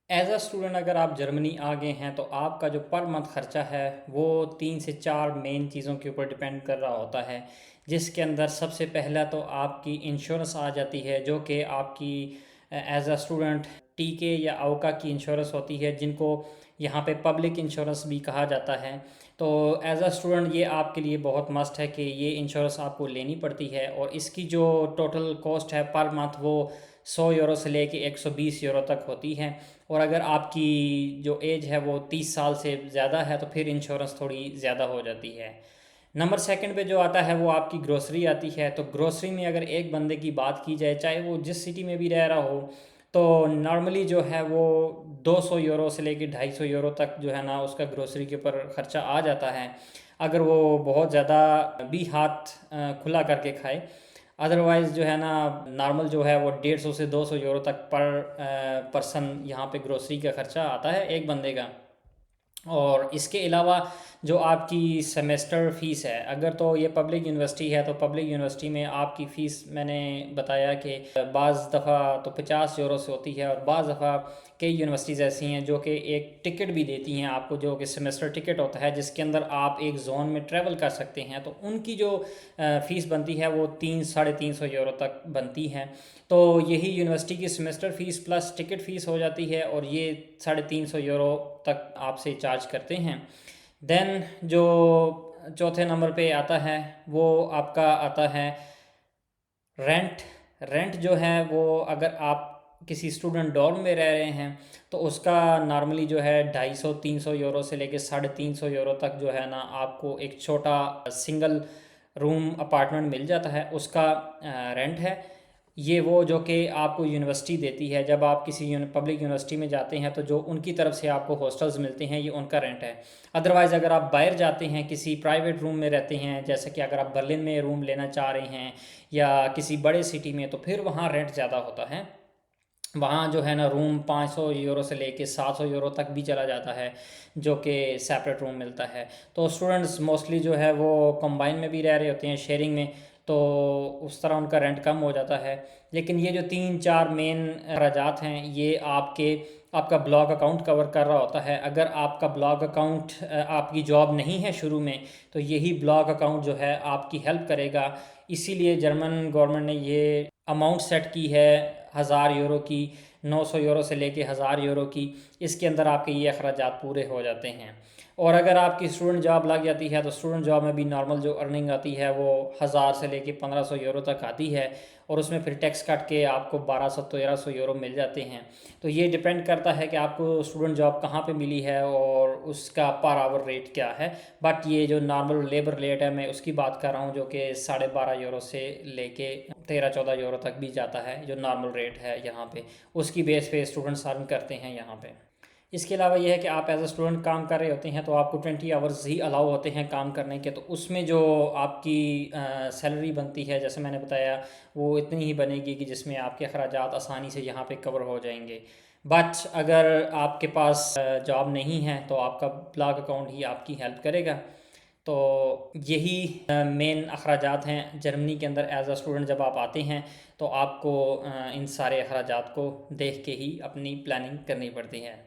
As a student अगर आप Germany आ गए हैं तो आपका जो पर मंथ खर्चा है वो 3 से 4 मेन चीज़ों के ऊपर डिपेंड कर रहा होता है। जिसके अंदर सबसे पहला तो आपकी इंश्योरेंस आ जाती है, जो कि आपकी एज़ अ स्टूडेंट टीके या अवका की इंश्योरेंस होती है, जिनको यहाँ पे पब्लिक इंश्योरेंस भी कहा जाता है। तो एज़ अ स्टूडेंट ये आपके लिए बहुत मस्ट है कि ये इंश्योरेंस आपको लेनी पड़ती है, और इसकी जो टोटल कॉस्ट है पर मंथ वो 100 यूरो से लेके 120 यूरो तक होती है। और अगर आपकी जो एज है वो 30 साल से ज़्यादा है तो फिर इंश्योरेंस थोड़ी ज़्यादा हो जाती है। नंबर सेकंड पे जो आता है वो आपकी ग्रोसरी आती है। तो ग्रोसरी में अगर एक बंदे की बात की जाए, चाहे वो जिस सिटी में भी रह रहा हो, तो नॉर्मली जो है वो 200 यूरो से लेके 250 यूरो तक जो है ना उसका ग्रोसरी के ऊपर ख़र्चा आ जाता है, अगर वो बहुत ज़्यादा भी हाथ खुला करके खाए। अदरवाइज़ जो है ना नॉर्मल जो है वो 150 से 200 यूरो तक पर पर्सन यहाँ पे ग्रोसरी का ख़र्चा आता है एक बंदे का। और इसके अलावा जो आपकी सेमेस्टर फ़ीस है, अगर तो ये पब्लिक यूनिवर्सिटी है तो पब्लिक यूनिवर्सिटी में आपकी फ़ीस मैंने बताया कि बाज़ दफ़ा तो 50 यूरो से होती है, और बाज़ दफ़ा कई यूनिवर्सिटीज़ ऐसी हैं जो कि एक टिकट भी देती हैं आपको, जो कि सेमेस्टर टिकट होता है, जिसके अंदर आप एक ज़ोन में ट्रैवल कर सकते हैं। तो उनकी जो फ़ीस बनती है वो 300-350 यूरो तक बनती है। तो यही यूनिवर्सिटी की semester fees plus ticket fees हो जाती है, और ये 350 यूरो तक आपसे चार्ज करते हैं। देन जो चौथे नंबर पे आता है वो आपका आता है रेंट। रेंट जो है वो अगर आप किसी स्टूडेंट डॉर्म में रह रहे हैं तो उसका नॉर्मली जो है 250-300 यूरो से लेके 350 यूरो तक जो है ना आपको एक छोटा सिंगल रूम अपार्टमेंट मिल जाता है, उसका रेंट है। ये वो जो कि आपको यूनिवर्सिटी देती है। जब आप किसी पब्लिक यूनिवर्सिटी में जाते हैं तो जो उनकी तरफ से आपको हॉस्टल्स मिलते हैं ये उनका रेंट है। अदरवाइज़ अगर आप बाहर जाते हैं किसी प्राइवेट रूम में रहते हैं, जैसे कि अगर आप बर्लिन में रूम लेना चाह रहे हैं या किसी बड़े सिटी में, तो फिर वहाँ रेंट ज़्यादा होता है। वहाँ जो है ना रूम 500 यूरो से लेके 700 यूरो तक भी चला जाता है, जो कि सेपरेट रूम मिलता है। तो स्टूडेंट्स मोस्टली जो है वो कंबाइन में भी रह रहे होते हैं, शेयरिंग में, तो उस तरह उनका रेंट कम हो जाता है। लेकिन ये जो 3-4 मेन अखराजात हैं ये आपका ब्लॉग अकाउंट कवर कर रहा होता है। अगर आपका ब्लॉग अकाउंट आपकी जॉब नहीं है शुरू में, तो यही ब्लॉग अकाउंट जो है आपकी हेल्प करेगा। इसीलिए जर्मन गवर्नमेंट ने ये अमाउंट सेट की है 1000 यूरो की, 900 यूरो से लेके 1000 यूरो की। इसके अंदर आपके ये अखराजात पूरे हो जाते हैं। और अगर आपकी स्टूडेंट जॉब लग जाती है तो स्टूडेंट जॉब में भी नॉर्मल जो अर्निंग आती है वो 1000 से लेके 1500 यूरो तक आती है, और उसमें फिर टैक्स काट के आपको 1200-1300 यूरो मिल जाते हैं। तो ये डिपेंड करता है कि आपको स्टूडेंट जॉब कहाँ पे मिली है और उसका पर आवर रेट क्या है। बट ये जो नॉर्मल लेबर रेट है मैं उसकी बात कर रहा हूँ, जो कि 12.5 यूरो से लेके 13-14 यूरो तक भी जाता है, जो नॉर्मल रेट है यहाँ पे। उसकी बेस पे स्टूडेंट्स अर्न करते हैं यहाँ पे। इसके अलावा ये है कि आप एज अ स्टूडेंट काम कर रहे होते हैं तो आपको 20 आवर्स ही अलाउ होते हैं काम करने के। तो उसमें जो आपकी सैलरी बनती है, जैसे मैंने बताया, वो इतनी ही बनेगी कि जिसमें आपके अखराजात आसानी से यहाँ पे कवर हो जाएंगे। बट अगर आपके पास जॉब नहीं है तो आपका ब्लॉग अकाउंट ही आपकी हेल्प करेगा। तो यही मेन अखराजात हैं जर्मनी के अंदर। एज अ स्टूडेंट जब आप आते हैं तो आपको इन सारे अखराजात को देख के ही अपनी प्लानिंग करनी पड़ती है।